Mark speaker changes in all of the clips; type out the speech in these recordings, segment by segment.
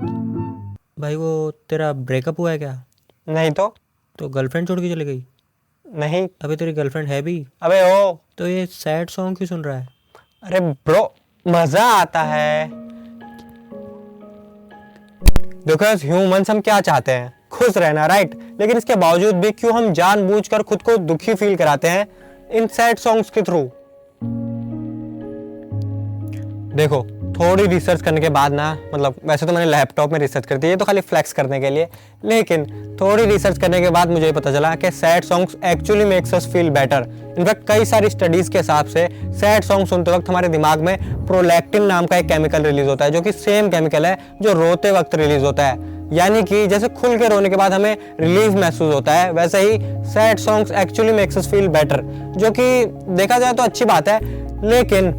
Speaker 1: भाई वो तेरा ब्रेकअप हुआ है क्या?
Speaker 2: नहीं
Speaker 1: तो गर्लफ्रेंड छोड़ के चली गई?
Speaker 2: नहीं।
Speaker 1: अबे तेरी गर्लफ्रेंड है भी?
Speaker 2: अबे ओ।
Speaker 1: तो ये सैड सॉन्ग क्यों सुन रहा है?
Speaker 2: अरे ब्रो, मजा आता है। बिकॉज ह्यूमंस हम क्या चाहते हैं? खुश रहना, राइट? लेकिन इसके बावजूद भी क्यों हम जानबूझकर खुद को दुखी फील कराते हैं इन सैड सॉन्ग्स के थ्रू? देखो, थोड़ी रिसर्च करने के बाद ना, मतलब वैसे तो मैंने लैपटॉप में रिसर्च कर दी, ये तो खाली फ्लेक्स करने के लिए, लेकिन थोड़ी रिसर्च करने के बाद मुझे पता चला कि sad songs actually makes us feel better. In fact कई सारी स्टडीज के हिसाब से सैड सॉन्ग सुनते वक्त हमारे दिमाग में प्रोलैक्टिन नाम का एक केमिकल रिलीज होता है, जो कि सेम केमिकल है जो रोते वक्त रिलीज होता है। यानी कि जैसे खुल के रोने के बाद हमें रिलीफ महसूस होता है, वैसे ही sad songs actually makes us feel better, जो कि देखा जाए तो अच्छी बात है। लेकिन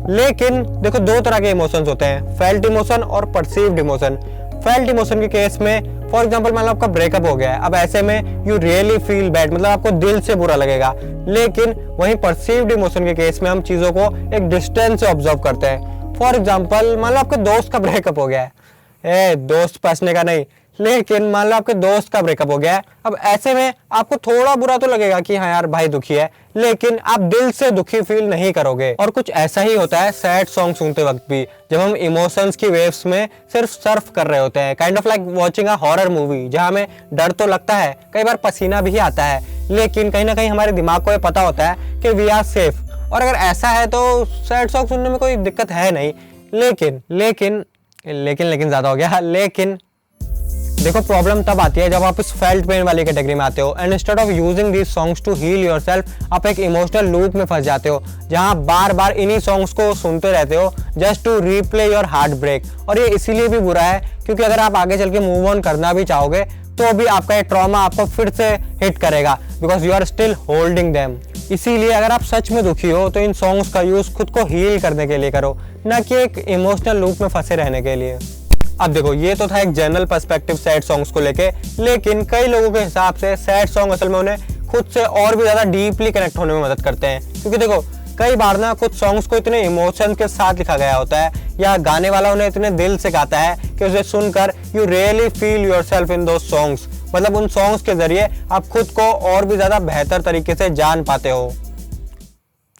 Speaker 2: देखो, दो तरह के इमोशंस होते हैं, फेल्ट इमोशन और परसीव्ड इमोशन। फेल्ट इमोशन के केस में फॉर एग्जांपल मान लो आपका ब्रेकअप हो गया है, अब ऐसे में यू रियली फील बैड, मतलब आपको दिल से बुरा लगेगा। लेकिन वहीं परसीव्ड इमोशन के केस में हम चीजों को एक डिस्टेंस से ऑब्जर्व करते हैं। फॉर एग्जांपल मान लो आपके दोस्त का ब्रेकअप हो गया है, दोस्त पसने का नहीं, लेकिन मान लो आपके दोस्त का ब्रेकअप हो गया है, अब ऐसे में आपको थोड़ा बुरा तो लगेगा कि हाँ यार भाई दुखी है, लेकिन आप दिल से दुखी फील नहीं करोगे। और कुछ ऐसा ही होता है सैड सॉन्ग सुनते वक्त भी, जब हम इमोशंस की वेव्स में सिर्फ सर्फ कर रहे होते हैं, kind of like watching a horror movie, जहां हमें डर तो लगता है, कई बार पसीना भी आता है, लेकिन कहीं ना कहीं हमारे दिमाग को ये पता होता है कि वी आर सेफ। और अगर ऐसा है तो सैड सॉन्ग सुनने में कोई दिक्कत है नहीं। लेकिन ज्यादा हो गया। लेकिन देखो, प्रॉब्लम तब आती है जब आप इस फेल्ट पेन वाली कैटेगरी में आते हो, and instead of using these songs to heal yourself, आप एक इमोशनल लूप में फंस जाते हो, जहां बार बार इन्हीं सॉन्ग्स को सुनते रहते हो just to replay your heartbreak. और ये इसीलिए भी बुरा है क्योंकि अगर आप आगे चल के मूव ऑन करना भी चाहोगे तो भी आपका ये ट्रॉमा आपको फिर से हिट करेगा, because you are still holding them. इसीलिए अगर आप सच में दुखी हो तो इन सॉन्ग्स का यूज खुद को हील करने के लिए करो, न कि एक इमोशनल लूप में फंसे रहने के लिए। अब देखो, ये तो था एक जनरल पर्सपेक्टिव सैड सॉन्ग्स को लेके, लेकिन कई लोगों के हिसाब से सैड सॉन्ग असल में उन्हें खुद से और भी ज्यादा डीपली कनेक्ट होने में मदद करते हैं। क्योंकि देखो, कई बार ना कुछ सॉन्ग्स को इतने इमोशंस के साथ लिखा गया होता है, या गाने वाला उन्हें इतने दिल से गाता है कि उसे सुनकर you really feel yourself in those songs, मतलब उन सॉन्ग्स के जरिए आप खुद को और भी ज्यादा बेहतर तरीके से जान पाते हो।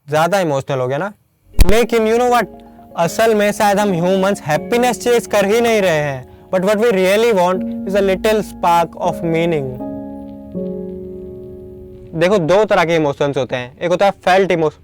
Speaker 2: ज्यादा इमोशनल हो गया ना? लेकिन यू नो व्हाट, असल में शायद हम ह्यूमंस हैप्पीनेस चेज कर ही नहीं रहे हैं, but what we really want is a little spark of meaning. देखो, दो तरह के इमोशंस होते हैं, एक होता है फेल्ट इमोशन,